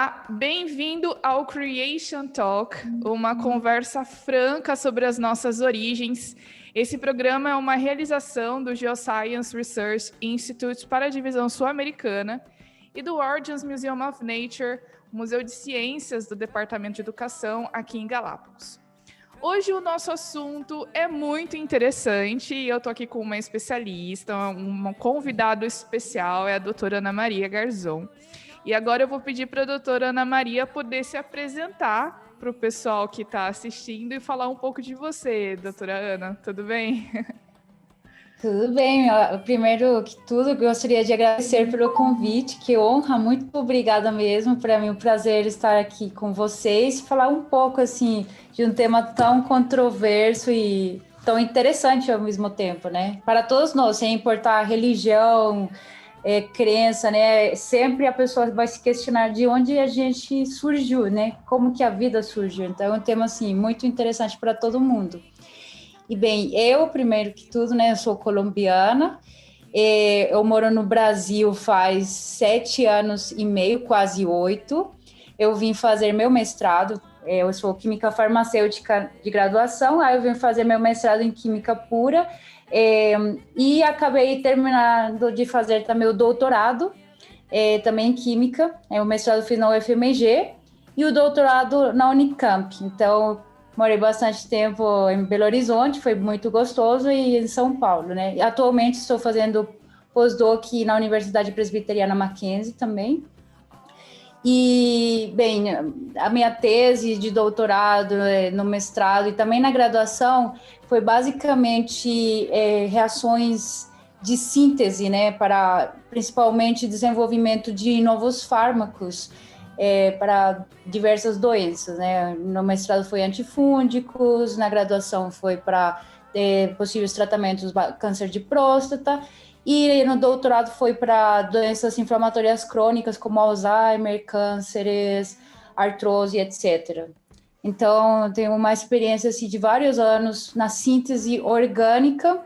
Olá, bem-vindo ao Creation Talk, uma conversa franca sobre as nossas origens. Esse programa é uma realização do Geoscience Research Institute para a divisão sul-americana e do Origins Museum of Nature, Museu de Ciências do Departamento de Educação aqui em Galápagos. Hoje o nosso assunto é muito interessante e eu estou aqui com uma especialista, um convidado especial, é a doutora Ana Maria Garzon. E agora eu vou pedir para a doutora Ana Maria poder se apresentar para o pessoal que está assistindo e falar um pouco de você, doutora Ana. Tudo bem? Tudo bem. Primeiro que tudo, gostaria de agradecer pelo convite, que honra, muito obrigada mesmo. Para mim é um prazer estar aqui com vocês, falar um pouco assim de um tema tão controverso e tão interessante ao mesmo tempo, né? Para todos nós, sem importar a religião, crença, né? Sempre a pessoa vai se questionar de onde a gente surgiu, né? Como que a vida surgiu. Então é um tema assim muito interessante para todo mundo. E bem, eu primeiro que tudo, né? Eu sou colombiana. Eu moro no Brasil faz 7 anos e meio, quase 8. Eu vim fazer meu mestrado. Eu sou química farmacêutica de graduação. Aí eu vim fazer meu mestrado em química pura. E acabei terminando de fazer também o doutorado, também em Química. O mestrado fiz na UFMG e o doutorado na Unicamp. Então, morei bastante tempo em Belo Horizonte, foi muito gostoso, e em São Paulo, né? E atualmente estou fazendo pós-doc na Universidade Presbiteriana Mackenzie também. E, bem, a minha tese de doutorado, no mestrado e também na graduação foi basicamente reações de síntese, né, para principalmente desenvolvimento de novos fármacos para diversas doenças, né? No mestrado foi antifúngicos, na graduação foi para possíveis tratamentos câncer de próstata. E no doutorado foi para doenças inflamatórias crônicas, como Alzheimer, cânceres, artrose, etc. Então, tenho uma experiência assim, de vários anos na síntese orgânica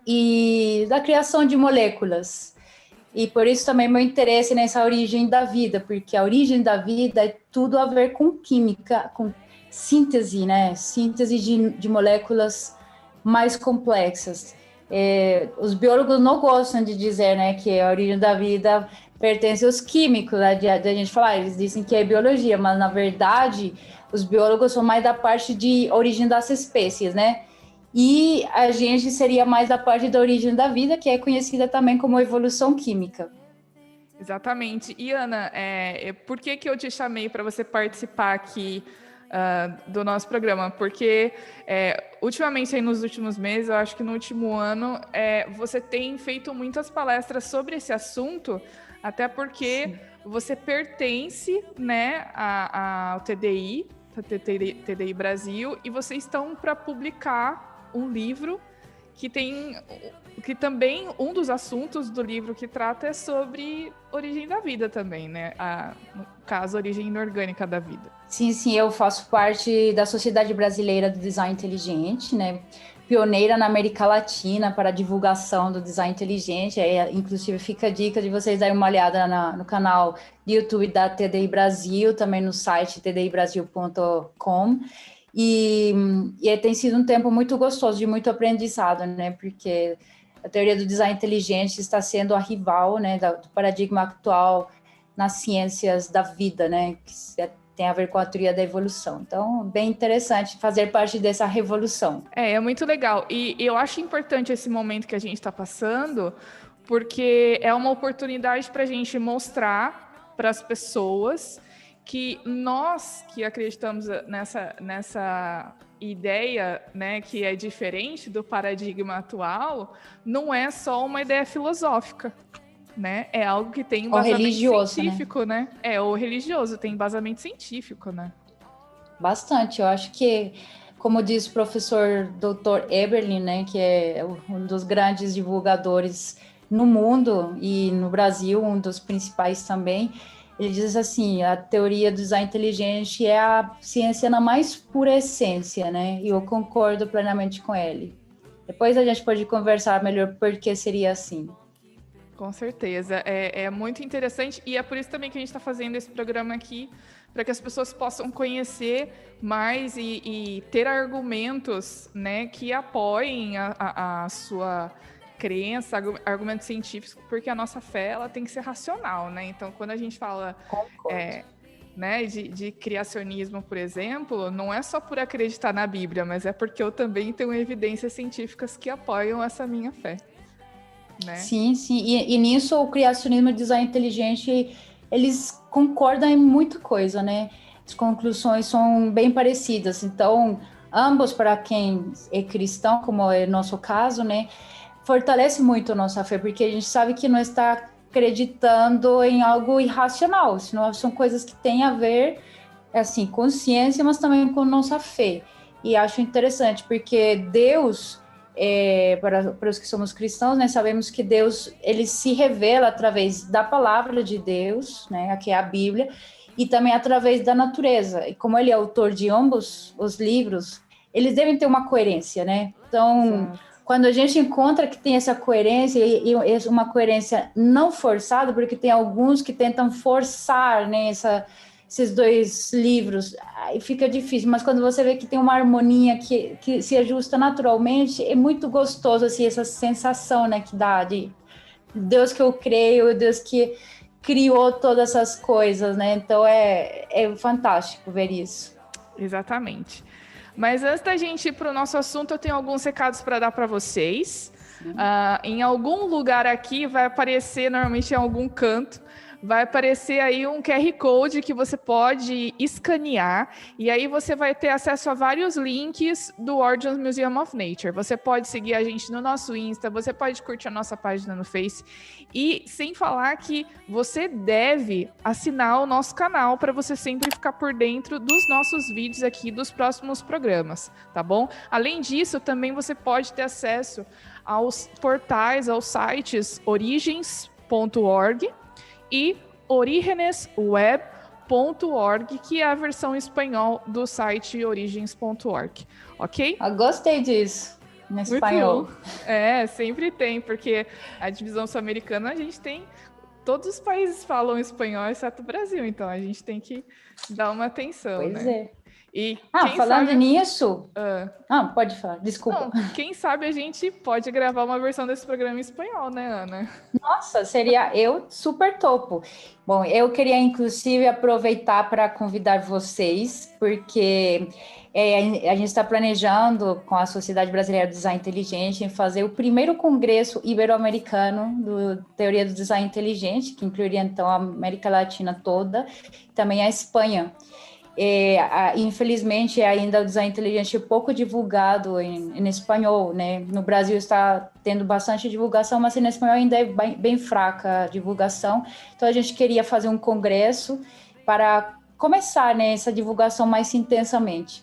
e da criação de moléculas. E por isso também meu interesse nessa origem da vida, porque a origem da vida é tudo a ver com química, com síntese, né? Síntese de moléculas mais complexas. Os biólogos não gostam de dizer, né, que a origem da vida pertence aos químicos, né, de a gente falar, eles dizem que é biologia, mas na verdade os biólogos são mais da parte de origem das espécies, né? E a gente seria mais da parte da origem da vida, que é conhecida também como evolução química. Exatamente. E Ana, por que eu te chamei para você participar aqui do nosso programa? Porque ultimamente, aí nos últimos meses, eu acho que no último ano, você tem feito muitas palestras sobre esse assunto, até porque Sim. Você pertence, né, ao TDI Brasil, e vocês estão para publicar um livro que também um dos assuntos do livro que trata é sobre origem da vida também, né? No caso, a origem inorgânica da vida. Sim, eu faço parte da Sociedade Brasileira do Design Inteligente, né? Pioneira na América Latina para a divulgação do design inteligente. Inclusive, fica a dica de vocês darem uma olhada no canal do YouTube da TDI Brasil, também no site tdibrasil.com. E tem sido um tempo muito gostoso, de muito aprendizado, né? Porque a teoria do design inteligente está sendo a rival, né, do paradigma atual nas ciências da vida, né? Que tem a ver com a teoria da evolução. Então, bem interessante fazer parte dessa revolução. É muito legal. E eu acho importante esse momento que a gente está passando, porque é uma oportunidade para a gente mostrar para as pessoas que nós que acreditamos nessa ideia, né, que é diferente do paradigma atual, não é só uma ideia filosófica, né? É algo que tem embasamento científico, né? Ou religioso, tem embasamento científico, né? Bastante. Eu acho que, como diz o professor Dr. Eberlin, né, que é um dos grandes divulgadores no mundo e no Brasil, um dos principais também, ele diz assim, a teoria do design inteligente é a ciência na mais pura essência, né? E eu concordo plenamente com ele. Depois a gente pode conversar melhor por que seria assim. Com certeza, é muito interessante e é por isso também que a gente está fazendo esse programa aqui, para que as pessoas possam conhecer mais e ter argumentos, né, que apoiem a sua crença, argumentos científicos, porque a nossa fé ela tem que ser racional, né? Então, quando a gente fala Concordo. né, de criacionismo, por exemplo, não é só por acreditar na Bíblia, mas é porque eu também tenho evidências científicas que apoiam essa minha fé. Né? Sim, sim. E nisso o criacionismo e o design inteligente, eles concordam em muita coisa, né? As conclusões são bem parecidas. Então, ambos, para quem é cristão, como é o nosso caso, né? Fortalece muito a nossa fé, porque a gente sabe que não está acreditando em algo irracional, senão são coisas que têm a ver, assim, com ciência, mas também com nossa fé. E acho interessante, porque Deus para os que somos cristãos, né, sabemos que Deus ele se revela através da palavra de Deus, né, que é a Bíblia, e também através da natureza. E como ele é autor de ambos os livros, eles devem ter uma coerência, né? Então, Exato. quando a gente encontra que tem essa coerência e uma coerência não forçada, porque tem alguns que tentam forçar, né, esses dois livros, aí fica difícil, mas quando você vê que tem uma harmonia que se ajusta naturalmente, é muito gostoso, assim, essa sensação, né, que dá de Deus que eu creio, Deus que criou todas essas coisas, né, então é fantástico ver isso. Exatamente. Mas antes da gente ir para o nosso assunto, eu tenho alguns recados para dar para vocês. Em algum lugar aqui vai aparecer, normalmente em algum canto, vai aparecer aí um QR Code que você pode escanear e aí você vai ter acesso a vários links do Origins Museum of Nature. Você pode seguir a gente no nosso Insta, você pode curtir a nossa página no Face e sem falar que você deve assinar o nosso canal para você sempre ficar por dentro dos nossos vídeos aqui dos próximos programas, tá bom? Além disso, também você pode ter acesso aos portais, aos sites origens.org e origenesweb.org, que é a versão em espanhol do site origens.org, ok? Eu gostei disso, em Muito espanhol. bom. Sempre tem, porque a divisão sul-americana a gente tem... Todos os países falam espanhol, exceto o Brasil, então a gente tem que dar uma atenção, Pois né? é. E quem Falando sabe... nisso... pode falar, desculpa. Não, quem sabe a gente pode gravar uma versão desse programa em espanhol, né, Ana? Nossa, seria eu super topo. Bom, eu queria inclusive aproveitar para convidar vocês, porque a gente está planejando com a Sociedade Brasileira do Design Inteligente em fazer o primeiro congresso ibero-americano do Teoria do Design Inteligente, que incluiria então a América Latina toda, e também a Espanha. Infelizmente, ainda o design inteligente é pouco divulgado em espanhol, né? No Brasil está tendo bastante divulgação, mas em espanhol ainda é bem fraca a divulgação. Então, a gente queria fazer um congresso para começar, né, essa divulgação mais intensamente.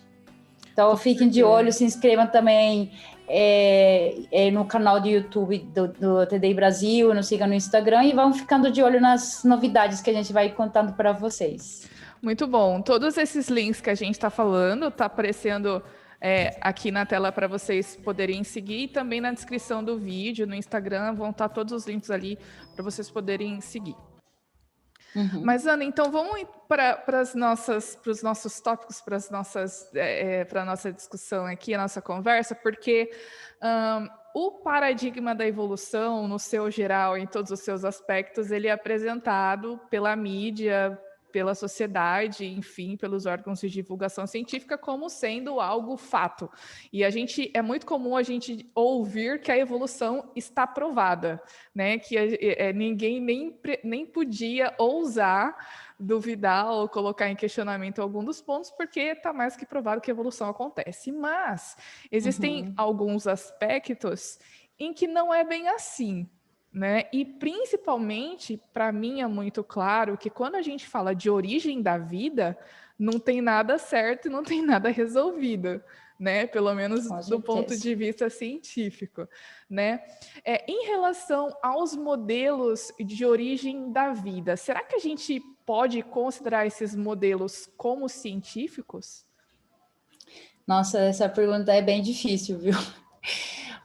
Então, fiquem de olho, se inscrevam também no canal do YouTube do TDI Brasil, nos sigam no Instagram e vão ficando de olho nas novidades que a gente vai contando para vocês. Muito bom. Todos esses links que a gente está falando tá aparecendo aqui na tela para vocês poderem seguir e também na descrição do vídeo, no Instagram, vão estar todos os links ali para vocês poderem seguir. Uhum. Mas, Ana, então vamos para os nossos tópicos, para a nossa discussão aqui, a nossa conversa, porque o paradigma da evolução, no seu geral, em todos os seus aspectos, ele é apresentado pela mídia, pela sociedade, enfim, pelos órgãos de divulgação científica como sendo algo fato. E é muito comum a gente ouvir que a evolução está provada, né? Que ninguém nem podia ousar duvidar ou colocar em questionamento algum dos pontos, porque está mais que provado que a evolução acontece. Mas existem alguns aspectos em que não é bem assim. Né? E principalmente, para mim é muito claro que quando a gente fala de origem da vida, não tem nada certo e não tem nada resolvido, né? Pelo menos do ponto de vista científico, né? Em relação aos modelos de origem da vida, será que a gente pode considerar esses modelos como científicos? Nossa, essa pergunta é bem difícil, viu?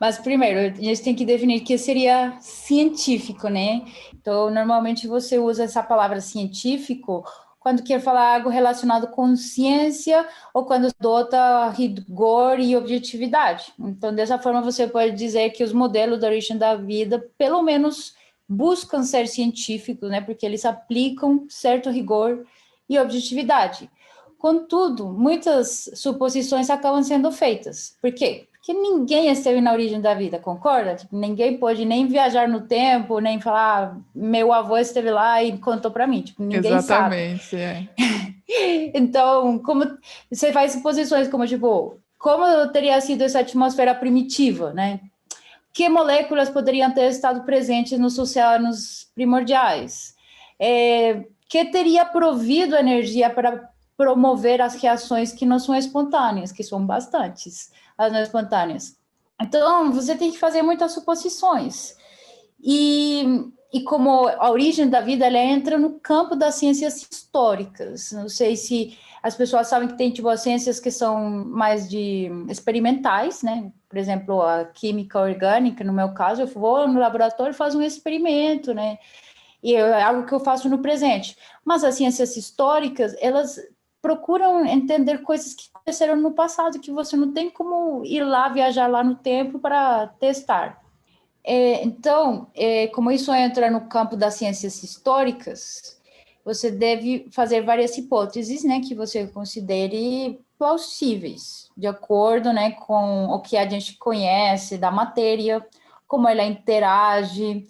Mas primeiro, a gente tem que definir o que seria científico, né? Então, normalmente você usa essa palavra científico quando quer falar algo relacionado com ciência ou quando adota rigor e objetividade. Então, dessa forma, você pode dizer que os modelos da origem da vida, pelo menos, buscam ser científicos, né? Porque eles aplicam certo rigor e objetividade. Contudo, muitas suposições acabam sendo feitas. Por quê? Porque ninguém esteve na origem da vida, concorda? Tipo, ninguém pode nem viajar no tempo, nem falar, meu avô esteve lá e contou para mim. Tipo, ninguém sabe. Exatamente, é. Então, como você faz suposições como, tipo, como teria sido essa atmosfera primitiva, né? Que moléculas poderiam ter estado presentes nos oceanos primordiais? Que teria provido energia para promover as reações que não são espontâneas, que são bastantes, as não espontâneas. Então, você tem que fazer muitas suposições. E como a origem da vida, ela entra no campo das ciências históricas. Não sei se as pessoas sabem que tem tipo as ciências que são mais de experimentais, né? Por exemplo, a química orgânica, no meu caso, eu vou no laboratório e faço um experimento, né? E é algo que eu faço no presente. Mas as ciências históricas, elas procuram entender coisas que aconteceram no passado, que você não tem como ir lá, viajar lá no tempo para testar. Então, como isso entra no campo das ciências históricas, você deve fazer várias hipóteses, né, que você considere plausíveis, de acordo, né, com o que a gente conhece da matéria, como ela interage,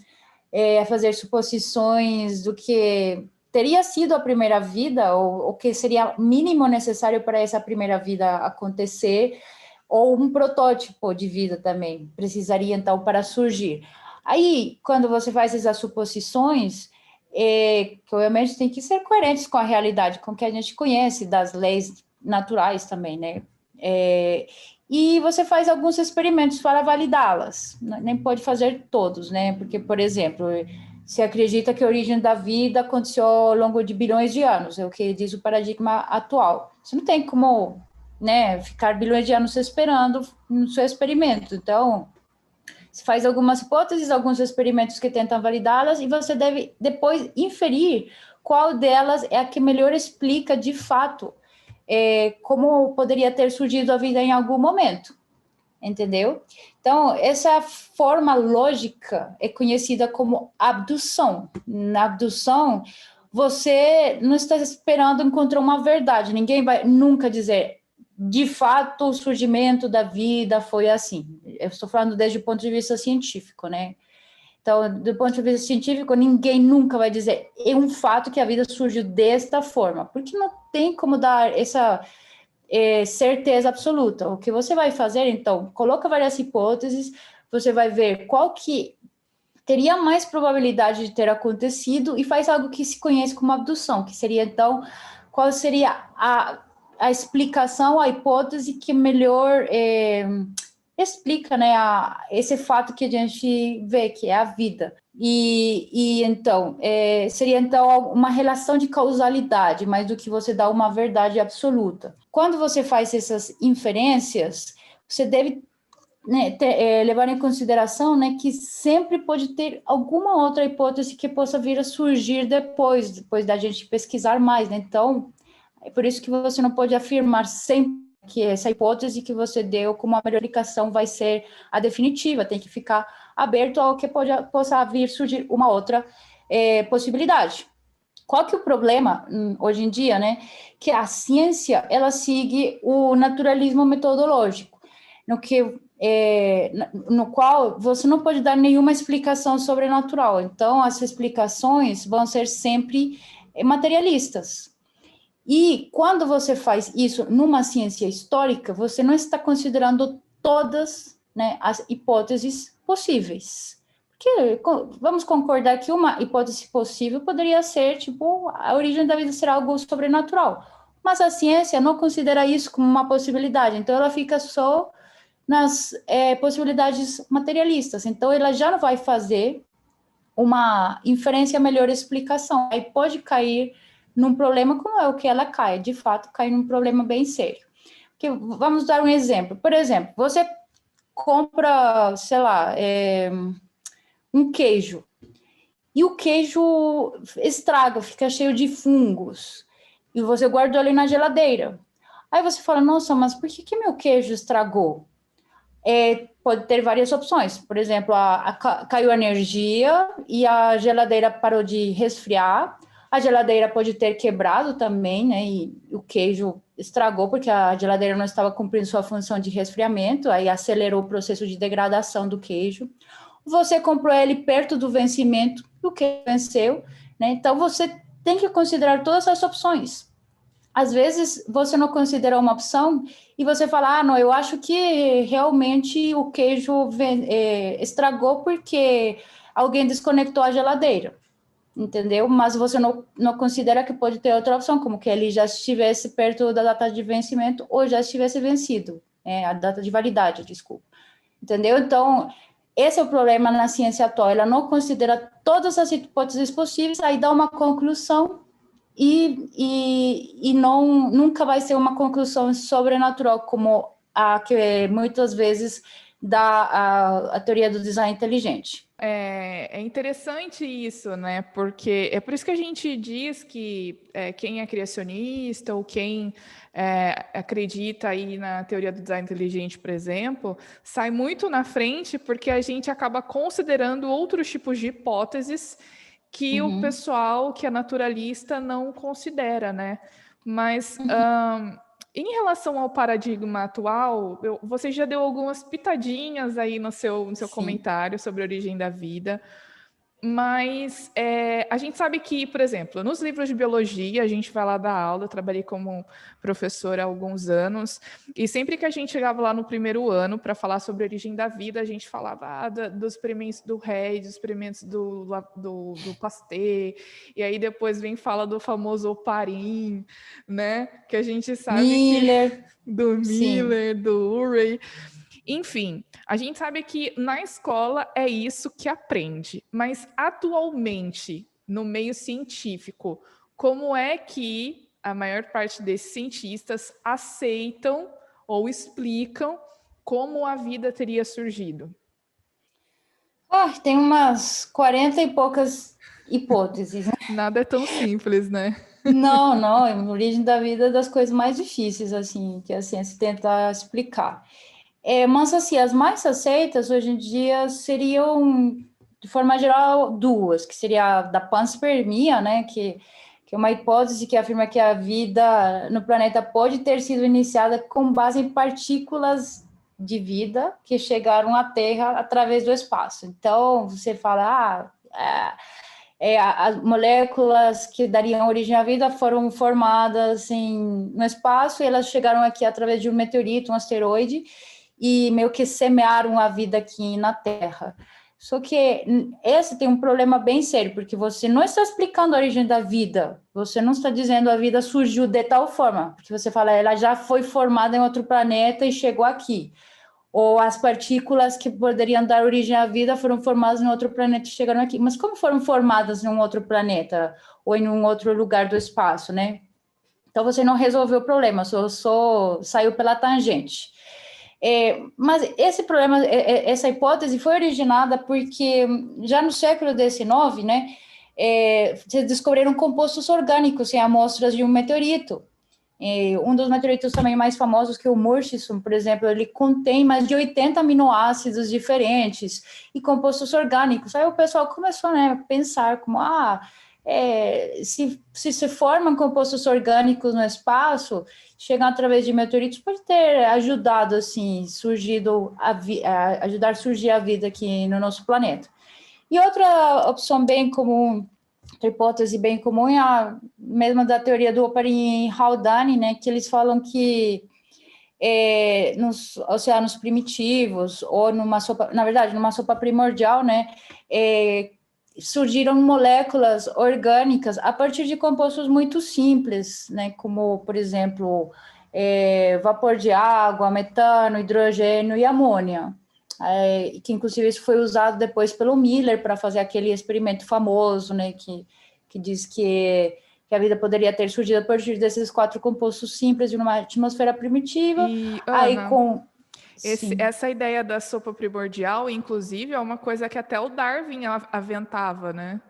fazer suposições do que teria sido a primeira vida, ou o que seria mínimo necessário para essa primeira vida acontecer, ou um protótipo de vida também precisaria, então, para surgir. Aí, quando você faz essas suposições, que obviamente tem que ser coerentes com a realidade, com o que a gente conhece das leis naturais também, né? E você faz alguns experimentos para validá-las, nem pode fazer todos, né? Porque, por exemplo, se acredita que a origem da vida aconteceu ao longo de bilhões de anos, é o que diz o paradigma atual. Você não tem como, né, ficar bilhões de anos esperando no seu experimento. Então, você faz algumas hipóteses, alguns experimentos que tentam validá-las, e você deve depois inferir qual delas é a que melhor explica de fato como poderia ter surgido a vida em algum momento, entendeu? Então, essa forma lógica é conhecida como abdução. Na abdução, você não está esperando encontrar uma verdade, ninguém vai nunca dizer, de fato, o surgimento da vida foi assim. Eu estou falando desde o ponto de vista científico, né? Então, do ponto de vista científico, ninguém nunca vai dizer é um fato que a vida surgiu desta forma, porque não tem como dar essa certeza absoluta. O que você vai fazer, então, coloca várias hipóteses, você vai ver qual que teria mais probabilidade de ter acontecido e faz algo que se conhece como abdução, que seria, então, qual seria a explicação, a hipótese que melhor explica, né, esse fato que a gente vê, que é a vida. E então, seria então uma relação de causalidade, mais do que você dar uma verdade absoluta. Quando você faz essas inferências, você deve, né, levar em consideração, né, que sempre pode ter alguma outra hipótese que possa vir a surgir depois da gente pesquisar mais, né? Então, é por isso que você não pode afirmar sempre que essa hipótese que você deu como a melhor indicação vai ser a definitiva, tem que ficar aberto ao que possa vir surgir uma outra possibilidade. Qual que é o problema hoje em dia, né? Que a ciência, ela segue o naturalismo metodológico, no qual você não pode dar nenhuma explicação sobrenatural. Então, as explicações vão ser sempre materialistas. E quando você faz isso numa ciência histórica, você não está considerando todas, né, as hipóteses possíveis. Porque vamos concordar que uma hipótese possível poderia ser, tipo, a origem da vida ser algo sobrenatural. Mas a ciência não considera isso como uma possibilidade, então ela fica só nas possibilidades materialistas. Então ela já não vai fazer uma inferência, melhor explicação. Aí pode cair num problema como é o que ela cai, de fato, cai num problema bem sério. Vamos dar um exemplo. Por exemplo, você compra, sei lá, um queijo, e o queijo estraga, fica cheio de fungos, e você guardou ali na geladeira. Aí você fala, nossa, mas por que meu queijo estragou? Pode ter várias opções. Por exemplo, caiu a energia e a geladeira parou de resfriar. A geladeira pode ter quebrado também, né? E o queijo estragou porque a geladeira não estava cumprindo sua função de resfriamento, aí acelerou o processo de degradação do queijo. Você comprou ele perto do vencimento, o queijo venceu, né? Então você tem que considerar todas as opções. Às vezes você não considera uma opção e você fala, não, eu acho que realmente o queijo estragou porque alguém desconectou a geladeira, entendeu? Mas você não considera que pode ter outra opção, como que ele já estivesse perto da data de vencimento ou já estivesse vencido, a data de validade, desculpa, entendeu? Então, esse é o problema na ciência atual, ela não considera todas as hipóteses possíveis, aí dá uma conclusão e nunca vai ser uma conclusão sobrenatural como a que muitas vezes dá a teoria do design inteligente. É interessante isso, né? Porque é por isso que a gente diz que quem é criacionista ou quem acredita aí na teoria do design inteligente, por exemplo, sai muito na frente porque a gente acaba considerando outros tipos de hipóteses que o pessoal que é naturalista não considera, né? Mas em relação ao paradigma atual, você já deu algumas pitadinhas aí no seu comentário sobre a origem da vida. Mas a gente sabe que, por exemplo, nos livros de biologia, a gente vai lá dar aula, eu trabalhei como professora há alguns anos, e sempre que a gente chegava lá no primeiro ano para falar sobre a origem da vida, a gente falava dos experimentos do Rey, dos experimentos do Pasteur, e aí depois vem fala do famoso Oparin, né? Que a gente sabe Miller, do sim. Miller, do Urey. Enfim, a gente sabe que na escola é isso que aprende, mas atualmente, no meio científico, como é que a maior parte desses cientistas aceitam ou explicam como a vida teria surgido? Tem umas 40 e poucas hipóteses, né? Nada é tão simples, né? Não, a origem da vida é das coisas mais difíceis, assim, que a ciência tenta explicar. Mas, assim, as mais aceitas hoje em dia seriam, de forma geral, duas, que seria a da panspermia, né, que é uma hipótese que afirma que a vida no planeta pode ter sido iniciada com base em partículas de vida que chegaram à Terra através do espaço. Então, você fala, as moléculas que dariam origem à vida foram formadas no espaço e elas chegaram aqui através de um meteorito, um asteroide, e meio que semearam a vida aqui na Terra. Só que esse tem um problema bem sério, porque você não está explicando a origem da vida, você não está dizendo a vida surgiu de tal forma, porque você fala, ela já foi formada em outro planeta e chegou aqui. Ou as partículas que poderiam dar origem à vida foram formadas em outro planeta e chegaram aqui. Mas como foram formadas em um outro planeta ou em um outro lugar do espaço, né? Então você não resolveu o problema, só saiu pela tangente. Mas esse problema, essa hipótese foi originada porque já no século XIX, né, se descobriram compostos orgânicos em amostras de um meteorito. Um dos meteoritos também mais famosos, que é o Murchison, por exemplo, ele contém mais de 80 aminoácidos diferentes e compostos orgânicos. Aí o pessoal começou, né, a pensar como, se formam compostos orgânicos no espaço, chegam através de meteoritos, pode ter ajudado, assim, ajudar a surgir a vida aqui no nosso planeta. E outra opção bem comum, outra hipótese bem comum é a mesma da teoria do Oparin-Haldane, né, que eles falam que nos oceanos primitivos, ou numa sopa primordial, né, surgiram moléculas orgânicas a partir de compostos muito simples, né, como, por exemplo, vapor de água, metano, hidrogênio e amônia. Que inclusive isso foi usado depois pelo Miller para fazer aquele experimento famoso, né, que diz que a vida poderia ter surgido a partir desses 4 compostos simples de uma atmosfera primitiva. E, Aí Ana, com... Sim. Essa ideia da sopa primordial, inclusive, é uma coisa que até o Darwin aventava, né?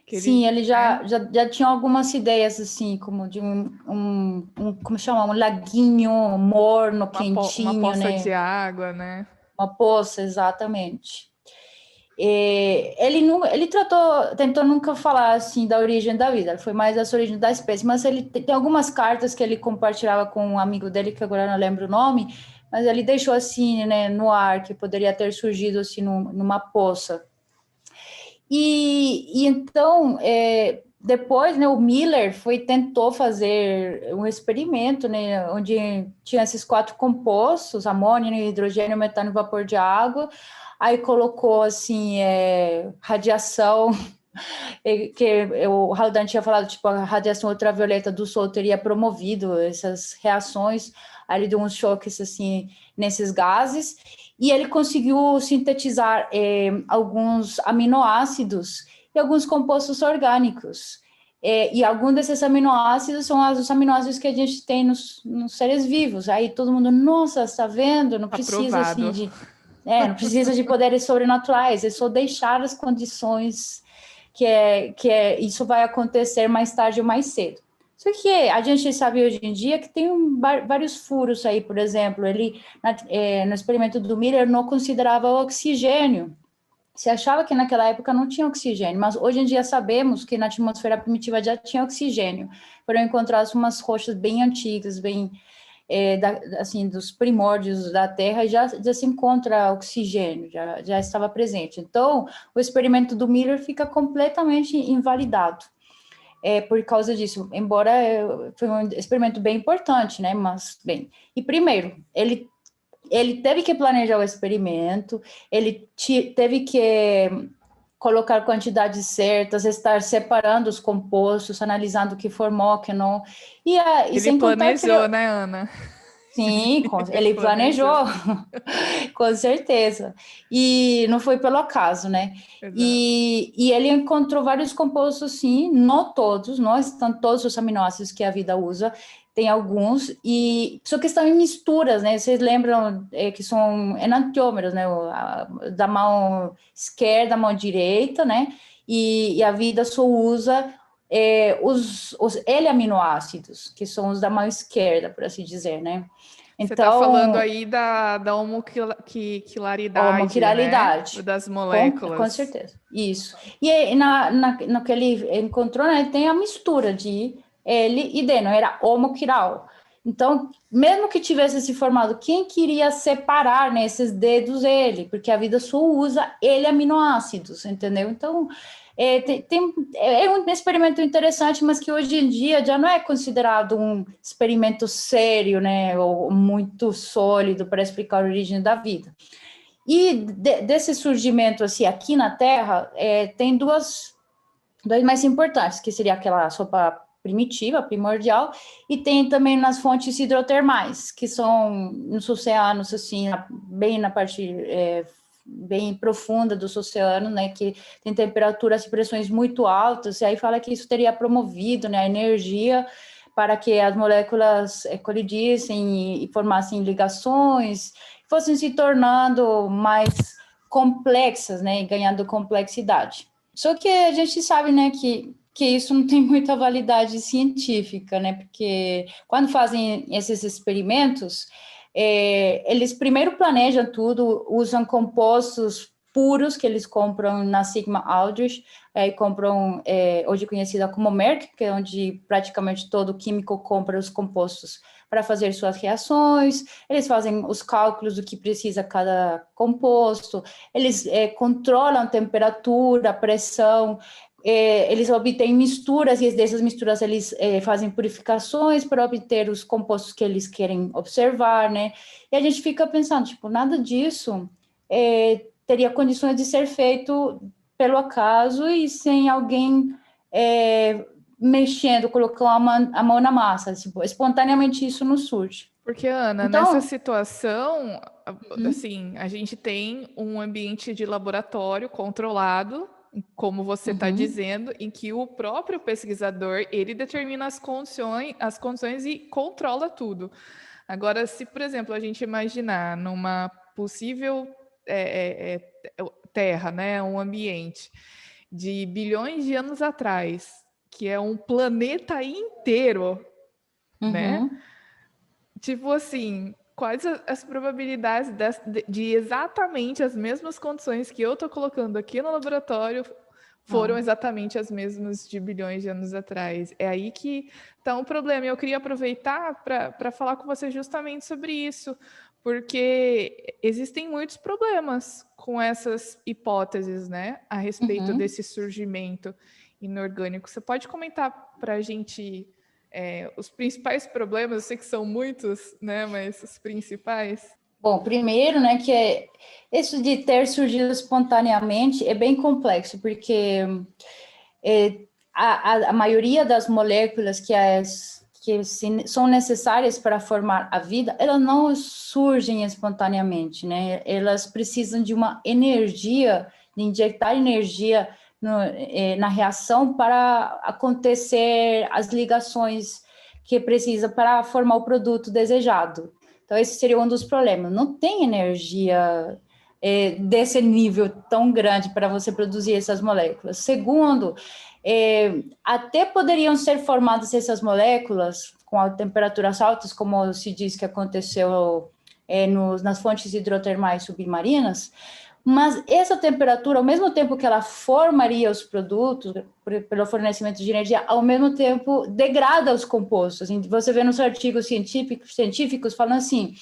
Que Sim, ele, ele né? já tinha algumas ideias, assim, como de como chama? Um laguinho morno, Uma quentinho, poça de né? água, né? Uma poça, exatamente. Ele tentou nunca falar assim da origem da vida, foi mais essa origem da espécie, mas ele tem algumas cartas que ele compartilhava com um amigo dele, que agora eu não lembro o nome, mas ele deixou assim, né, no ar, que poderia ter surgido assim numa poça. E então, depois, né, o Miller tentou fazer um experimento, né, onde tinha esses 4 compostos, amônio, hidrogênio, metano e vapor de água, aí colocou, assim, radiação, o Haldane tinha falado, tipo, a radiação ultravioleta do Sol teria promovido essas reações, ali de uns choques, assim, nesses gases, e ele conseguiu sintetizar alguns aminoácidos e alguns compostos orgânicos. E alguns desses aminoácidos são os aminoácidos que a gente tem nos seres vivos. Aí todo mundo, nossa, está vendo? Não precisa assim Aprovado. não precisa de poderes sobrenaturais, é só deixar as condições isso vai acontecer mais tarde ou mais cedo. Só que a gente sabe hoje em dia que tem vários furos aí, por exemplo, no experimento do Miller não considerava o oxigênio. Se achava que naquela época não tinha oxigênio, mas hoje em dia sabemos que na atmosfera primitiva já tinha oxigênio. Foram encontradas umas rochas bem antigas, bem assim, dos primórdios da Terra, já se encontra oxigênio, já estava presente. Então, o experimento do Miller fica completamente invalidado. Por causa disso, embora foi um experimento bem importante, né? Mas, bem, e primeiro, ele teve que planejar o experimento, ele teve que colocar quantidades certas, estar separando os compostos, analisando o que formou, o que não, e Ele sem contar que ele, planejou, né, Ana? sim, Ele ele planejou. planejou, com certeza. E não foi pelo acaso, né? Exato. E ele encontrou vários compostos, sim, não todos, não estão todos os aminoácidos que a vida usa, tem alguns, e só que estão em misturas, né? Vocês lembram que são enantiômeros, né? Da mão esquerda, mão direita, né? E a vida só usa os L-aminoácidos, que são os da mão esquerda, por assim dizer, né? Você está falando Então, aí da homoquilaridade, né? homoquiralidade, Das com moléculas. certeza, isso. E aí, no que ele encontrou, né, tem a mistura de L e D, não era homoquiral. Então, mesmo que tivesse se formado, quem queria separar, né, esses dedos ele? Porque a vida só usa ele aminoácidos, entendeu? Então, é um experimento interessante, mas que hoje em dia já não é considerado um experimento sério, né, ou muito sólido para explicar a origem da vida. E desse surgimento assim aqui na Terra, tem dois mais importantes, que seria aquela sopa primitiva, primordial, e tem também nas fontes hidrotermais, que são nos oceanos, assim, bem na parte bem profunda dos oceanos, né, que tem temperaturas e pressões muito altas, e aí fala que isso teria promovido, né, a energia para que as moléculas colidissem e formassem ligações, fossem se tornando mais complexas, né, e ganhando complexidade. Só que a gente sabe, né, que isso não tem muita validade científica, né, porque quando fazem esses experimentos, eles primeiro planejam tudo, usam compostos puros que eles compram na Sigma Aldrich, compram hoje conhecida como Merck, que é onde praticamente todo químico compra os compostos para fazer suas reações, eles fazem os cálculos do que precisa cada composto, eles controlam a temperatura, a pressão, eles obtêm misturas, e dessas misturas eles fazem purificações para obter os compostos que eles querem observar, né? E a gente fica pensando, tipo, nada disso teria condições de ser feito pelo acaso e sem alguém mexendo, colocando a mão na massa, tipo, espontaneamente isso não surge. Porque, Ana, nessa Então, situação, assim, a gente tem um ambiente de laboratório controlado, como você está dizendo, em que o próprio pesquisador ele determina as condições e controla tudo. Agora, se, por exemplo, a gente imaginar numa possível Terra, né, um ambiente de bilhões de anos atrás, que é um planeta inteiro, né? Uhum. Tipo assim, quais as probabilidades de exatamente as mesmas condições que eu estou colocando aqui no laboratório foram Não. exatamente as mesmas de bilhões de anos atrás? É aí que está um problema. E eu queria aproveitar para falar com você justamente sobre isso, porque existem muitos problemas com essas hipóteses, né, a respeito Uhum. desse surgimento inorgânico. Você pode comentar para a gente os principais problemas? Eu sei que são muitos, né, mas os principais. Bom, primeiro, né, que isso de ter surgido espontaneamente é bem complexo, porque é, a maioria das moléculas são necessárias para formar a vida, elas não surgem espontaneamente, né? Elas precisam de uma energia, de injetar energia na reação para acontecer as ligações que precisa para formar o produto desejado. Então, esse seria um dos problemas. Não tem energia desse nível tão grande para você produzir essas moléculas. Segundo, até poderiam ser formadas essas moléculas com temperaturas altas, como se diz que aconteceu nas fontes hidrotermais submarinas, mas essa temperatura, ao mesmo tempo que ela formaria os produtos pelo fornecimento de energia, ao mesmo tempo degrada os compostos. Você vê nos artigos científicos falando assim,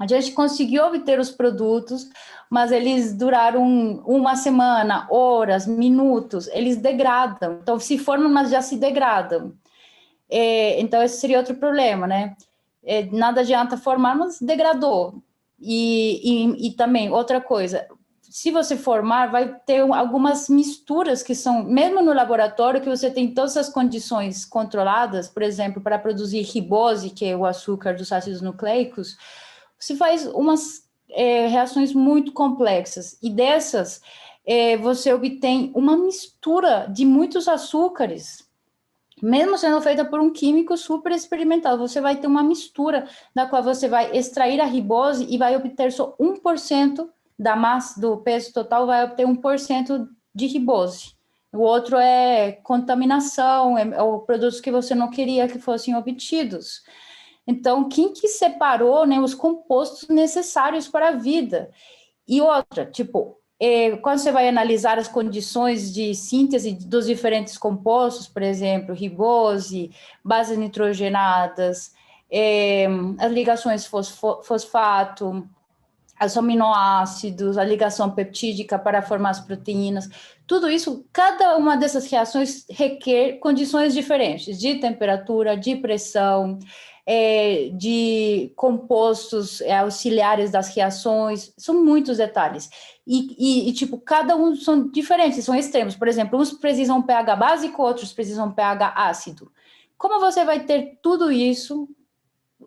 a gente conseguiu obter os produtos, mas eles duraram uma semana, horas, minutos, eles degradam. Então, se formam, mas já se degradam. Então, esse seria outro problema, né? Nada adianta formar, mas degradou. E também, outra coisa, se você formar, vai ter algumas misturas que são, mesmo no laboratório, que você tem todas as condições controladas, por exemplo, para produzir ribose, que é o açúcar dos ácidos nucleicos, você faz umas reações muito complexas, e dessas você obtém uma mistura de muitos açúcares, mesmo sendo feita por um químico super experimental. Você vai ter uma mistura da qual você vai extrair a ribose e vai obter só 1% da massa, do peso total, vai obter 1% de ribose. O outro é contaminação, ou produtos que você não queria que fossem obtidos. Então, quem que separou, né, os compostos necessários para a vida? E outra, tipo, quando você vai analisar as condições de síntese dos diferentes compostos, por exemplo, ribose, bases nitrogenadas, as ligações fosfato, os aminoácidos, a ligação peptídica para formar as proteínas, tudo isso, cada uma dessas reações requer condições diferentes de temperatura, de pressão, de compostos auxiliares das reações, são muitos detalhes. Tipo, cada um são diferentes, são extremos. Por exemplo, uns precisam pH básico, outros precisam pH ácido. Como você vai ter tudo isso,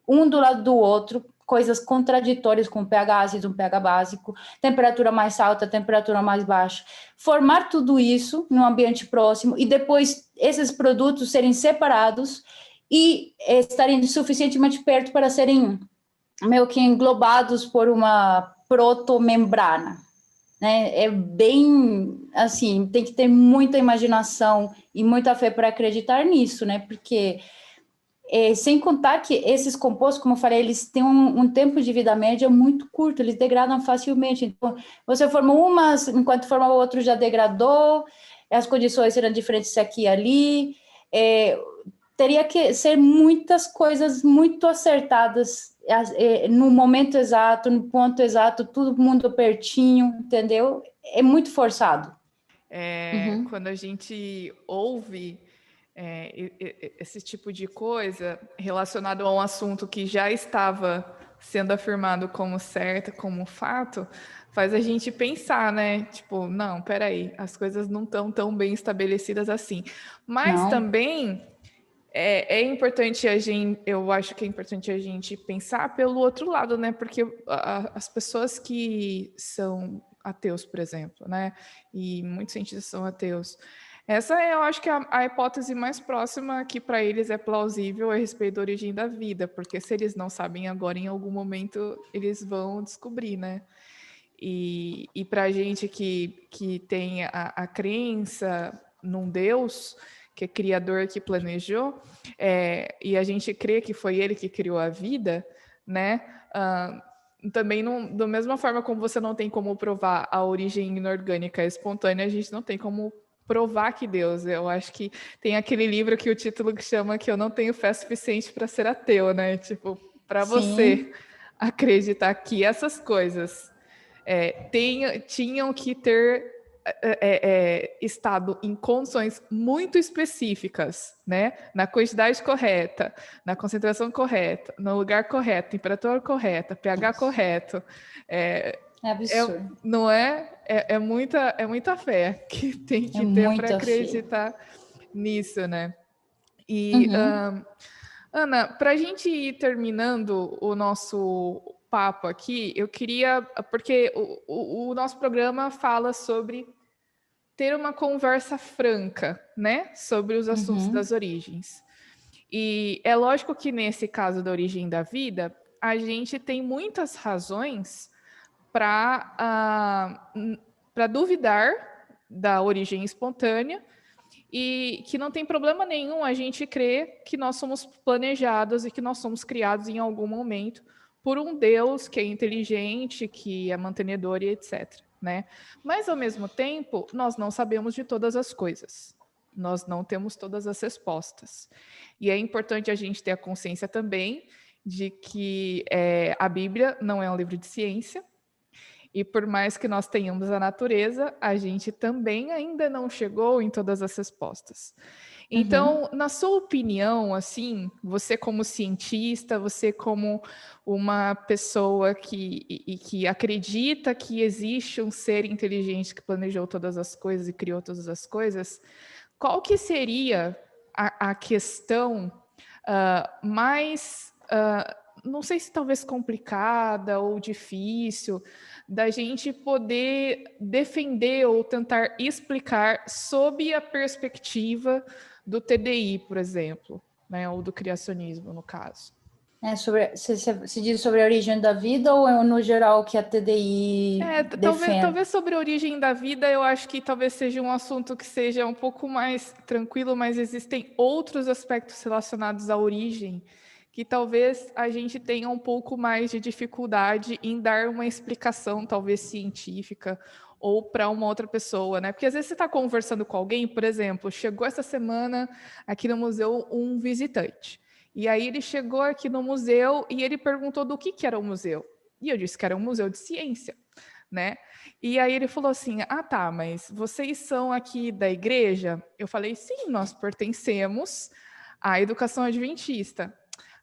um do lado do outro, coisas contraditórias com pH ácido, pH básico, temperatura mais alta, temperatura mais baixa, formar tudo isso num ambiente próximo e depois esses produtos serem separados e estarem suficientemente perto para serem meio que englobados por uma protomembrana, né? É bem assim, tem que ter muita imaginação e muita fé para acreditar nisso, né? Porque sem contar que esses compostos, como eu falei, eles têm um tempo de vida média muito curto, eles degradam facilmente. Então, você formou umas, enquanto forma o outro já degradou, as condições serão diferentes aqui e ali. Teria que ser muitas coisas muito acertadas no momento exato, no ponto exato, todo mundo pertinho, entendeu? É muito forçado. Uhum. Quando a gente ouve esse tipo de coisa relacionado a um assunto que já estava sendo afirmado como certo, como fato, faz a gente pensar, né? Tipo, não, peraí, as coisas não estão tão bem estabelecidas assim. Mas Não. também é importante a gente, eu acho que é importante a gente pensar pelo outro lado, né? Porque as pessoas que são ateus, por exemplo, né? E muitos cientistas são ateus. Essa é, eu acho que a hipótese mais próxima que para eles é plausível a respeito da origem da vida, porque se eles não sabem agora, em algum momento eles vão descobrir, né? E para a gente que tem a crença num Deus, que é criador, que planejou, e a gente crê que foi ele que criou a vida, né? Também, não, da mesma forma como você não tem como provar a origem inorgânica espontânea, a gente não tem como provar que Deus. Eu acho que tem aquele livro que o título que chama que eu não tenho fé suficiente para ser ateu, né? Tipo, para você Sim, acreditar que essas coisas tinham que ter estado em condições muito específicas, né? Na quantidade correta, na concentração correta, no lugar correto, temperatura correta, pH correto. é absurdo. Não é? É muita fé que tem É que ter para muita fé. acreditar nisso, né? E, Uhum, Ana, para a gente ir terminando o nosso papo aqui, eu queria, porque o nosso programa fala sobre ter uma conversa franca, né, sobre os assuntos das uhum, origens. E é lógico que nesse caso da origem da vida, a gente tem muitas razões para duvidar da origem espontânea e que não tem problema nenhum a gente crer que nós somos planejados e que nós somos criados em algum momento por um Deus que é inteligente, que é mantenedor e etc. Né? Mas, ao mesmo tempo, nós não sabemos de todas as coisas. Nós não temos todas as respostas. E é importante a gente ter a consciência também de que a Bíblia não é um livro de ciência, e por mais que nós tenhamos a natureza, a gente também ainda não chegou em todas as respostas. uhum. Então, na sua opinião, assim, você como cientista, você como uma pessoa que acredita que existe um ser inteligente que planejou todas as coisas e criou todas as coisas, qual que seria a questão mais, não sei se talvez complicada ou difícil, da gente poder defender ou tentar explicar sob a perspectiva do TDI, por exemplo, né, ou do criacionismo, no caso. Se diz sobre a origem da vida ou é no geral que a TDI Talvez, defende? talvez sobre a origem da vida, eu acho que talvez seja um assunto que seja um pouco mais tranquilo, mas existem outros aspectos relacionados à origem que talvez a gente tenha um pouco mais de dificuldade em dar uma explicação, talvez científica, ou para uma outra pessoa, né? Porque às vezes você está conversando com alguém, por exemplo, chegou essa semana aqui no museu um visitante. E aí ele chegou aqui no museu e ele perguntou do que era o museu. E eu disse que era um museu de ciência, né? E aí ele falou assim: "Ah, tá, mas vocês são aqui da igreja?" Eu falei: "Sim, nós pertencemos à educação adventista."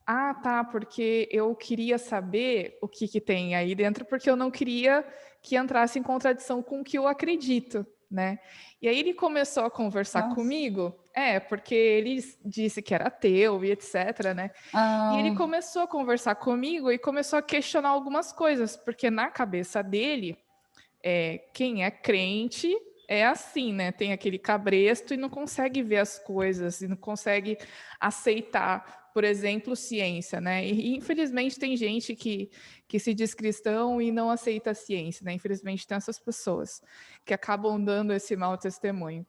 "Ah, tá, porque eu queria saber o que tem aí dentro, porque eu não queria que entrasse em contradição com o que eu acredito, né?" E aí ele começou a conversar Nossa. comigo, porque ele disse que era ateu e etc, né? E ele Ah, começou a conversar comigo e começou a questionar algumas coisas, porque na cabeça dele, quem é crente é assim, né? Tem aquele cabresto e não consegue ver as coisas, e não consegue aceitar, por exemplo, ciência, né? E infelizmente tem gente que se diz cristão e não aceita a ciência, né? Infelizmente tem essas pessoas que acabam dando esse mau testemunho.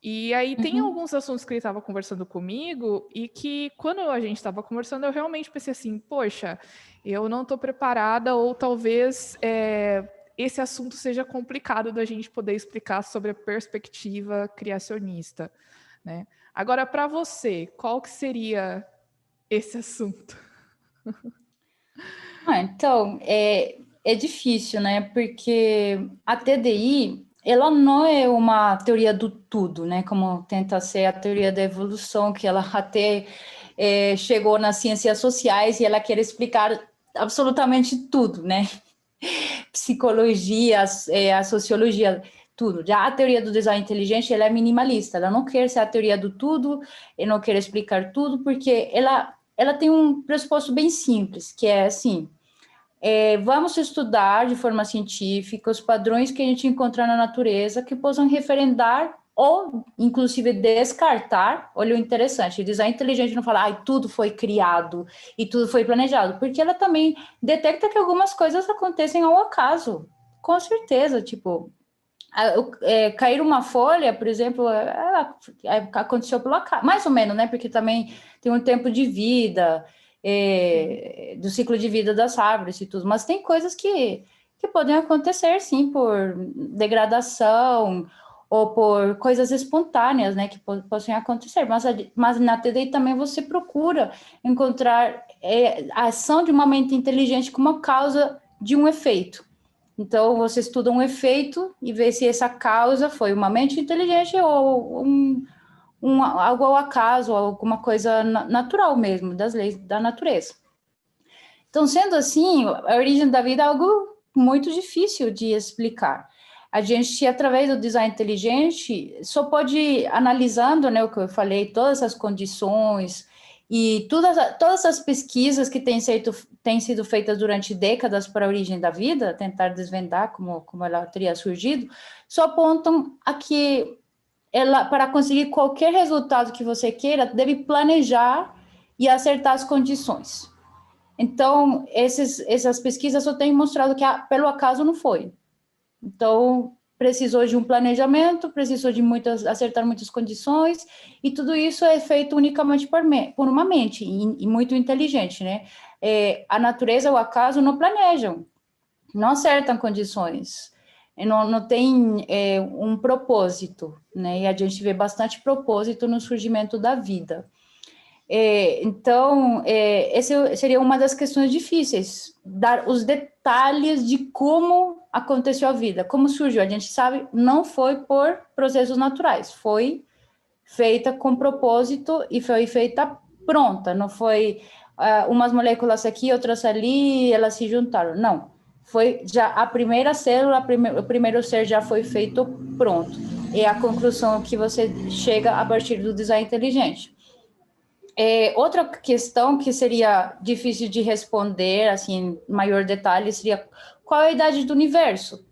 E aí tem uhum. alguns assuntos que ele estava conversando comigo e que quando a gente estava conversando eu realmente pensei assim, poxa, eu não estou preparada ou talvez esse assunto seja complicado da gente poder explicar sobre a perspectiva criacionista, né? Agora, para você, qual que seria esse assunto? Então, é difícil, né? Porque a TDI, ela não é uma teoria do tudo, né? Como tenta ser a teoria da evolução, que ela até chegou nas ciências sociais e ela quer explicar absolutamente tudo, né? Psicologia, a sociologia, tudo. Já a teoria do design inteligente, ela é minimalista, ela não quer ser a teoria do tudo, e não quer explicar tudo, porque ela tem um pressuposto bem simples, que é assim, vamos estudar de forma científica os padrões que a gente encontra na natureza que possam referendar ou, inclusive, descartar. Olha o interessante, o design inteligente não fala, tudo foi criado e tudo foi planejado, porque ela também detecta que algumas coisas acontecem ao acaso, com certeza, tipo, cair uma folha, por exemplo, aconteceu pelo acaso, mais ou menos, né, porque também tem um tempo de vida, do ciclo de vida das árvores e tudo, mas tem coisas que podem acontecer, sim, por degradação ou por coisas espontâneas, né, que possam acontecer, mas na TDI também você procura encontrar a ação de uma mente inteligente como causa de um efeito. Então, você estuda um efeito e vê se essa causa foi uma mente inteligente ou algo ao acaso, alguma coisa natural mesmo, das leis da natureza. Então, sendo assim, a origem da vida é algo muito difícil de explicar. A gente, através do design inteligente, só pode, analisando, né, o que eu falei, todas as condições e todas as pesquisas que têm sido feitas durante décadas para a origem da vida, tentar desvendar como ela teria surgido, só apontam a que ela, para conseguir qualquer resultado que você queira, deve planejar e acertar as condições. Então, essas pesquisas só têm mostrado que pelo acaso não foi. Então, precisou de um planejamento, precisou de acertar muitas condições, e tudo isso é feito unicamente por uma mente, e muito inteligente, né? A natureza, o acaso não planejam, não acertam condições, não tem um propósito, né? E a gente vê bastante propósito no surgimento da vida. Então, essa seria uma das questões difíceis, dar os detalhes de como aconteceu a vida, como surgiu. A gente sabe, não foi por processos naturais, foi feita com propósito e foi feita pronta, não foi umas moléculas aqui, outras ali, elas se juntaram, não. Foi já a primeira célula, o primeiro ser já foi feito pronto. É a conclusão que você chega a partir do design inteligente. Outra questão que seria difícil de responder, assim, em maior detalhe, seria qual é a idade do universo?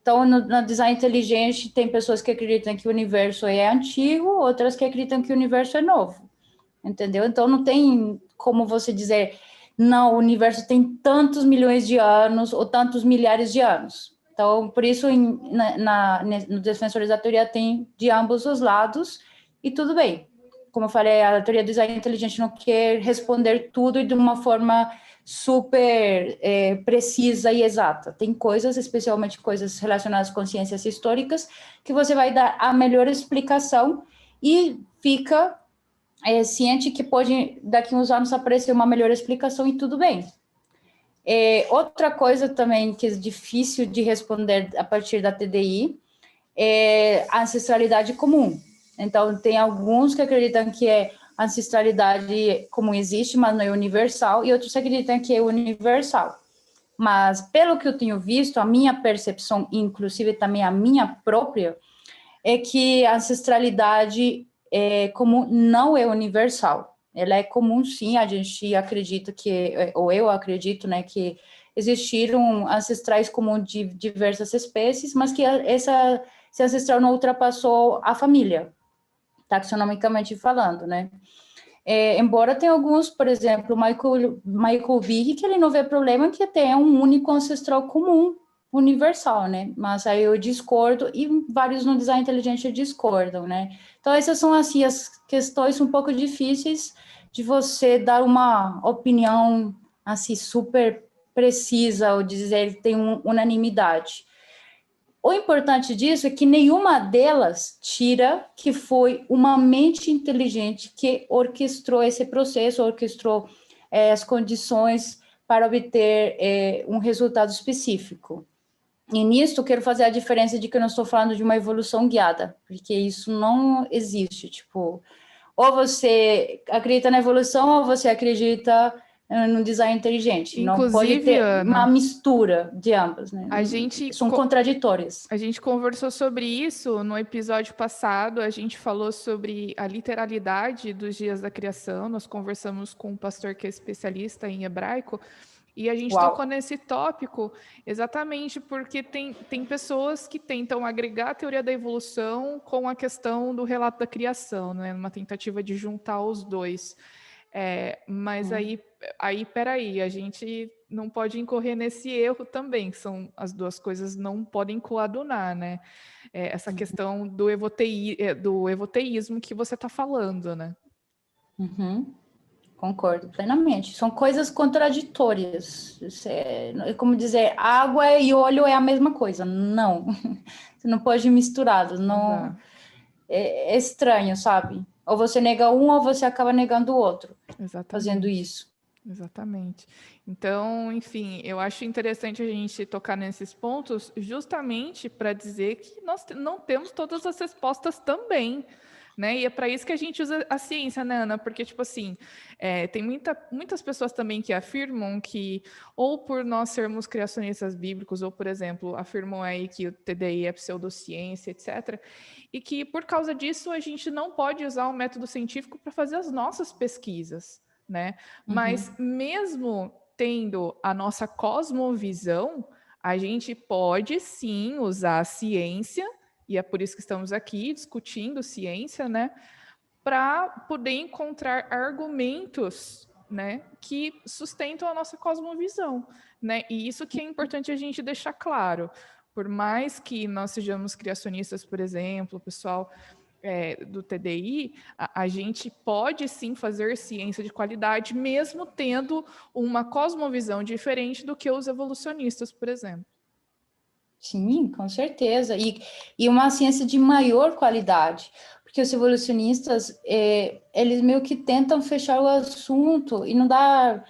Então, no design inteligente, tem pessoas que acreditam que o universo é antigo, outras que acreditam que o universo é novo, entendeu? Então, não tem como você dizer, não, o universo tem tantos milhões de anos ou tantos milhares de anos. Então, por isso, no Defensores da Teoria tem de ambos os lados, e tudo bem. Como eu falei, a teoria do design inteligente não quer responder tudo de uma forma super precisa e exata. Tem coisas, especialmente coisas relacionadas com ciências históricas, que você vai dar a melhor explicação e fica ciente que pode, daqui a uns anos, aparecer uma melhor explicação e tudo bem. Outra coisa também que é difícil de responder a partir da TDI é a ancestralidade comum. Então, tem alguns que acreditam que a ancestralidade comum existe, mas não é universal, e outros acreditam que é universal. Mas, pelo que eu tenho visto, a minha percepção, inclusive também a minha própria, é que a ancestralidade comum não é universal. Ela é comum, sim, a gente acredita ou eu acredito, né, que existiram ancestrais comuns de diversas espécies, mas que esse ancestral não ultrapassou a família, taxonomicamente falando, né? Embora tenha alguns, por exemplo, Michael Bigg, que ele não vê problema que tenha um único ancestral comum, universal, né? Mas aí eu discordo, e vários no design inteligente discordam, né? Então, essas são, assim, as questões um pouco difíceis de você dar uma opinião, assim, super precisa, ou dizer que tem unanimidade. O importante disso é que nenhuma delas tira que foi uma mente inteligente que orquestrou esse processo, orquestrou as condições para obter um resultado específico. E nisso, quero fazer a diferença de que eu não estou falando de uma evolução guiada, porque isso não existe. Tipo, ou você acredita na evolução, ou você acredita no design inteligente. Inclusive, não pode ter Ana, uma mistura de ambas, né? São contraditórias. A gente conversou sobre isso no episódio passado, a gente falou sobre a literalidade dos dias da criação, nós conversamos com um pastor que é especialista em hebraico, E a gente Uau. tocou nesse tópico exatamente porque tem pessoas que tentam agregar a teoria da evolução com a questão do relato da criação, né? Uma tentativa de juntar os dois. Mas peraí, a gente não pode incorrer nesse erro também, que são as duas coisas não podem coadunar, né? Essa questão do evoteísmo que você está falando, né? Uhum. Concordo plenamente. São coisas contraditórias. É como dizer, água e óleo é a mesma coisa. Não, você não pode misturar. Não, é estranho, sabe? Ou você nega um ou você acaba negando o outro. Exatamente. Fazendo isso. Exatamente. Então, enfim, eu acho interessante a gente tocar nesses pontos justamente para dizer que nós não temos todas as respostas também, né? E é para isso que a gente usa a ciência, né, Ana? Porque, tipo assim, tem muitas pessoas também que afirmam que, ou por nós sermos criacionistas bíblicos, ou, por exemplo, afirmam aí que o TDI é pseudociência, etc., e que, por causa disso, a gente não pode usar o método científico para fazer as nossas pesquisas, né? Mas mesmo tendo a nossa cosmovisão, a gente pode sim usar a ciência, e é por isso que estamos aqui discutindo ciência, né? Para poder encontrar argumentos, né, que sustentam a nossa cosmovisão, né? E isso que é importante a gente deixar claro. Por mais que nós sejamos criacionistas, por exemplo, o pessoal do TDI, a gente pode sim fazer ciência de qualidade, mesmo tendo uma cosmovisão diferente do que os evolucionistas, por exemplo. Sim, com certeza. E uma ciência de maior qualidade, porque os evolucionistas, eles meio que tentam fechar o assunto e não dar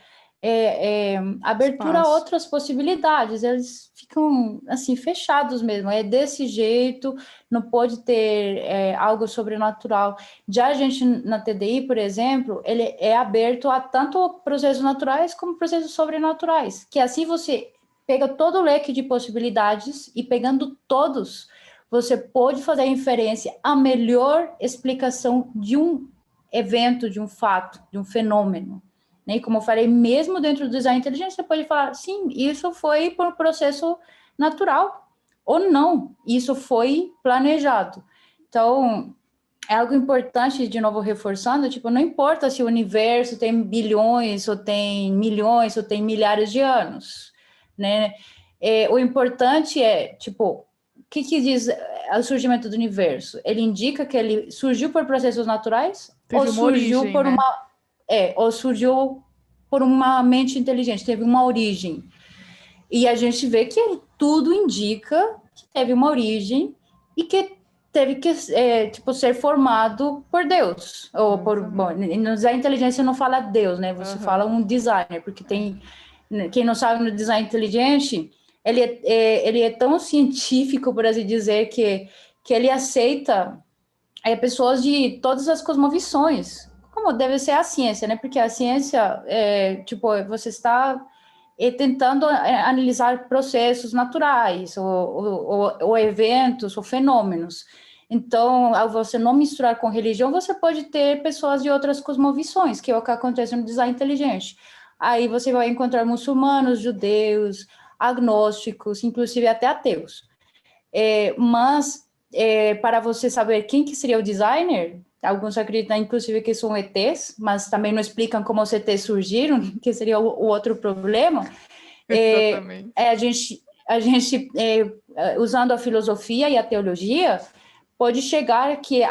abertura a Espaço. outras possibilidades. Eles ficam, assim, fechados mesmo. É desse jeito, não pode ter algo sobrenatural. Já a gente, na TDI, por exemplo, ele é aberto a tanto processos naturais como processos sobrenaturais, que assim você pega todo o leque de possibilidades e pegando todos, você pode fazer a inferência, a melhor explicação de um evento, de um fato, de um fenômeno. Né? E como eu falei, mesmo dentro do design inteligente, você pode falar, sim, isso foi por um processo natural, ou não, isso foi planejado. Então, é algo importante, de novo reforçando, tipo, não importa se o universo tem bilhões, ou tem milhões, ou tem milhares de anos, né? O importante é, tipo, o que diz o surgimento do universo? Ele indica que ele surgiu por processos naturais? Teve Ou uma surgiu origem, por né? ou surgiu por uma mente inteligente, teve uma origem. E a gente vê que tudo indica que teve uma origem e que teve que ser formado por Deus. Ou no design inteligência não fala Deus, né? Você fala um designer, porque tem... Quem não sabe, no design inteligente, ele é tão científico, por assim dizer, que ele aceita pessoas de todas as cosmovisões, como deve ser a ciência, né? Porque a ciência, você está tentando analisar processos naturais, ou eventos, ou fenômenos. Então, ao você não misturar com religião, você pode ter pessoas de outras cosmovisões, que é o que acontece no design inteligente. Aí você vai encontrar muçulmanos, judeus, agnósticos, inclusive até ateus. Mas, para você saber quem que seria o designer, alguns acreditam, inclusive, que são ETs, mas também não explicam como os ETs surgiram, que seria o outro problema. Exatamente. A gente usando a filosofia e a teologia, pode chegar que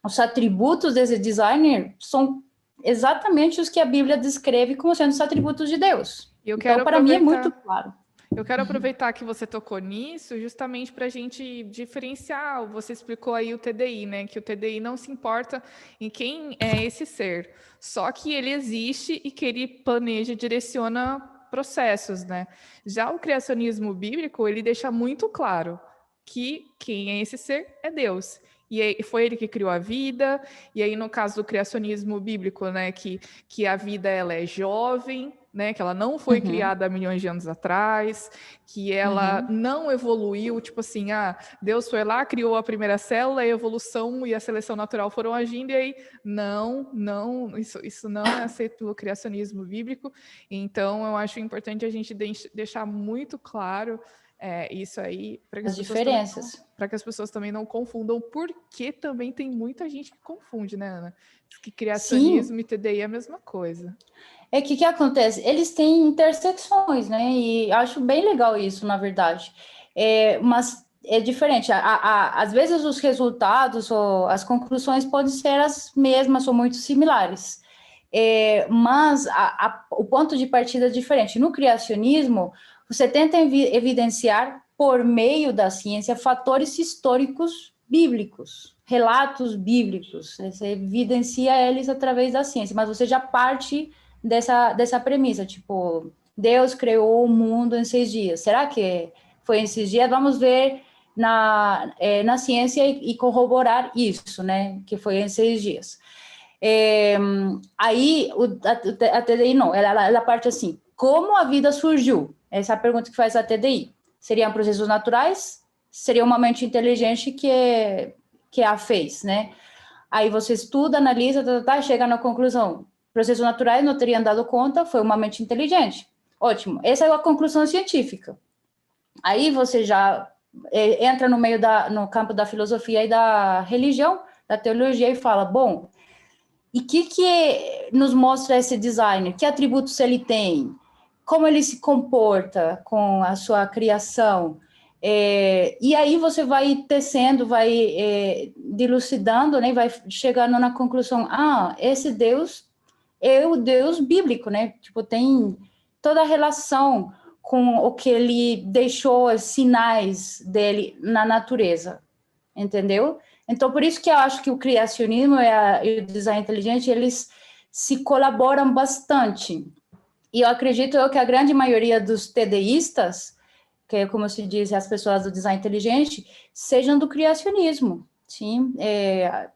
os atributos desse designer são exatamente os que a Bíblia descreve como sendo os atributos de Deus. Então, para mim, é muito claro. Eu quero aproveitar que você tocou nisso, justamente para a gente diferenciar. Você explicou aí o TDI, né? Que o TDI não se importa em quem é esse ser, só que ele existe e que ele planeja e direciona processos, né? Já o criacionismo bíblico, ele deixa muito claro que quem é esse ser é Deus. E foi ele que criou a vida, e aí no caso do criacionismo bíblico, né, que a vida ela é jovem, né? Que ela não foi Uhum. criada há milhões de anos atrás, que ela Uhum. não evoluiu, tipo assim, Deus foi lá, criou a primeira célula, a evolução e a seleção natural foram agindo, e aí, não, isso não é aceito pelo criacionismo bíblico. Então, eu acho importante a gente deixar muito claro isso aí, para que As as pessoas também diferenças. para que as pessoas também não confundam, porque também tem muita gente que confunde, né, Ana? Diz que Sim, criacionismo e TDI é a mesma coisa. é que acontece? Eles têm intersecções, né? E acho bem legal isso, na verdade. Mas é diferente. Às vezes os resultados ou as conclusões podem ser as mesmas ou muito similares. Mas o ponto de partida é diferente. No criacionismo, você tenta evidenciar, por meio da ciência, fatores históricos bíblicos, relatos bíblicos. Você evidencia eles através da ciência, mas você já parte dessa premissa, tipo, Deus criou o mundo em 6 dias. Será que foi em 6 dias? Vamos ver na ciência e corroborar isso, né? Que foi em 6 dias. Aí a TDI não, ela parte assim: como a vida surgiu? Essa é a pergunta que faz a TDI. Seriam processos naturais? Seria uma mente inteligente que a fez, né? Aí você estuda, analisa, chega na conclusão. Processos naturais não teriam dado conta, foi uma mente inteligente. Ótimo, essa é a conclusão científica. Aí você já entra no campo da filosofia e da religião, da teologia, e fala, bom, e que nos mostra esse designer? Que atributos ele tem? Como ele se comporta com a sua criação? E aí você vai tecendo, vai dilucidando, né? Vai chegando na conclusão, esse Deus é o Deus bíblico, né? Tipo, tem toda a relação com o que ele deixou, os sinais dele na natureza, entendeu? Então, por isso que eu acho que o criacionismo e o design inteligente, eles se colaboram bastante. E eu acredito que a grande maioria dos TDIstas, que é como se diz as pessoas do design inteligente, sejam do criacionismo, sim,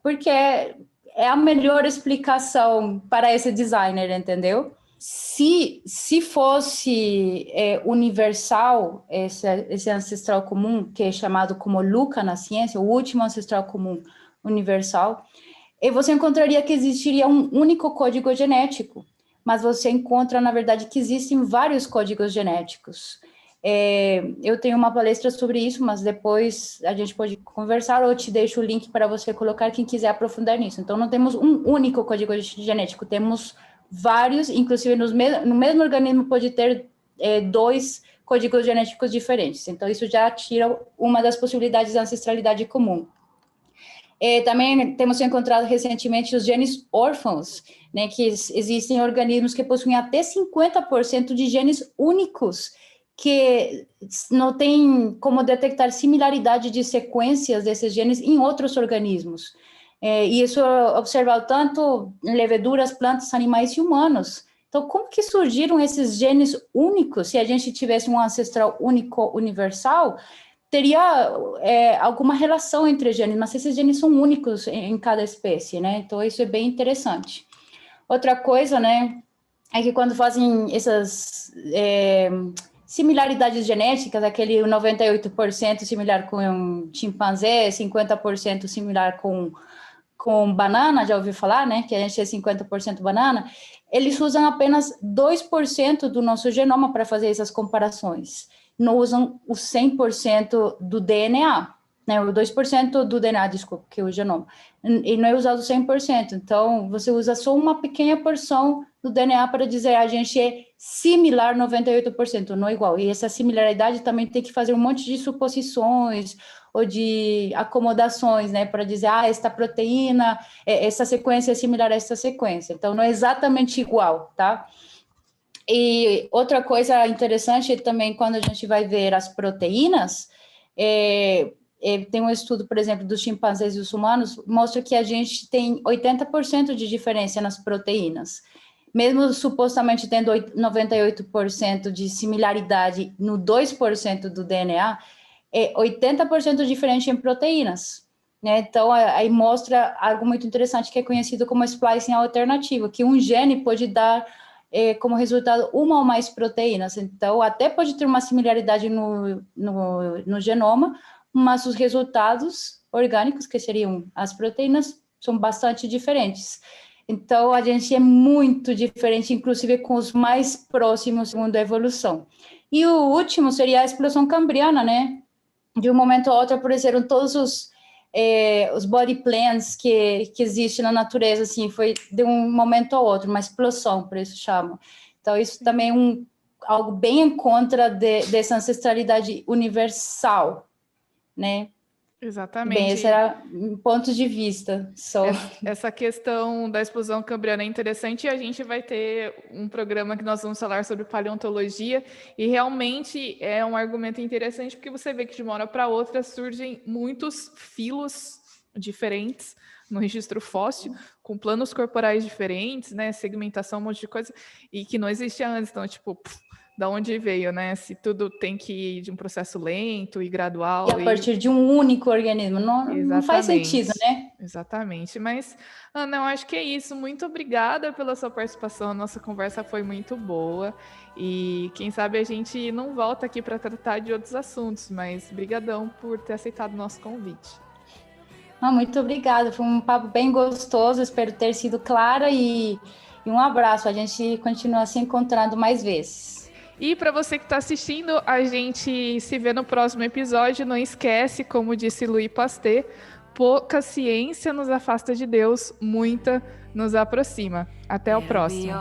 porque é a melhor explicação para esse designer, entendeu? Se fosse universal, esse ancestral comum, que é chamado como Luca na ciência, o último ancestral comum universal, e você encontraria que existiria um único código genético, mas você encontra, na verdade, que existem vários códigos genéticos. Eu tenho uma palestra sobre isso, mas depois a gente pode conversar, ou eu te deixo o link para você colocar quem quiser aprofundar nisso. Então, não temos um único código genético, temos vários, inclusive no mesmo organismo pode ter 2 códigos genéticos diferentes. Então, isso já tira uma das possibilidades da ancestralidade comum. Também temos encontrado recentemente os genes órfãos, né, que existem organismos que possuem até 50% de genes únicos, que não tem como detectar similaridade de sequências desses genes em outros organismos. E isso é observado tanto em leveduras, plantas, animais e humanos. Então, como que surgiram esses genes únicos? Se a gente tivesse um ancestral único, universal, teria alguma relação entre genes, mas esses genes são únicos em cada espécie, né? Então, isso é bem interessante. Outra coisa, né, é que quando fazem essas similaridades genéticas, aquele 98% similar com um chimpanzé, 50% similar com banana, já ouviu falar, né? Que a gente é 50% banana. Eles usam apenas 2% do nosso genoma para fazer essas comparações. Não usam o 100% do DNA, né? O 2% do DNA, desculpa, que é o genoma. E não é usado 100%. Então, você usa só uma pequena porção do DNA para dizer a gente é similar 98%, não igual. E essa similaridade também tem que fazer um monte de suposições ou de acomodações, né, para dizer, esta proteína, essa sequência é similar a essa sequência. Então, não é exatamente igual, tá? E outra coisa interessante também, quando a gente vai ver as proteínas, tem um estudo, por exemplo, dos chimpanzés e dos humanos, mostra que a gente tem 80% de diferença nas proteínas. Mesmo supostamente tendo 98% de similaridade no 2% do DNA, 80% diferente em proteínas, né? Então, aí mostra algo muito interessante que é conhecido como splicing alternativo, que um gene pode dar como resultado uma ou mais proteínas. Então, até pode ter uma similaridade no genoma, mas os resultados orgânicos, que seriam as proteínas, são bastante diferentes. Então, a gente é muito diferente, inclusive com os mais próximos segundo a evolução. E o último seria a explosão cambriana, né? De um momento a outro apareceram todos os body plans que existem na natureza, assim, foi de um momento ao outro, uma explosão, por isso chamam. Então, isso também é algo bem em contra dessa ancestralidade universal, né? Exatamente. Bem, esse era um ponto de vista só. Essa questão da explosão cambriana é interessante e a gente vai ter um programa que nós vamos falar sobre paleontologia e realmente é um argumento interessante porque você vê que de uma hora para outra surgem muitos filos diferentes no registro fóssil, com planos corporais diferentes, né, segmentação, um monte de coisa, e que não existia antes. Então, tipo, da onde veio, né? Se tudo tem que ir de um processo lento e gradual. E a partir de um único organismo. Não faz sentido, né? Exatamente. Mas, Ana, eu acho que é isso. Muito obrigada pela sua participação. A nossa conversa foi muito boa. E quem sabe a gente não volta aqui para tratar de outros assuntos. Mas brigadão por ter aceitado o nosso convite. Muito obrigada. Foi um papo bem gostoso. Espero ter sido clara e um abraço. A gente continua se encontrando mais vezes. E para você que está assistindo, a gente se vê no próximo episódio. Não esquece, como disse Louis Pasteur, pouca ciência nos afasta de Deus, muita nos aproxima. Até o próximo.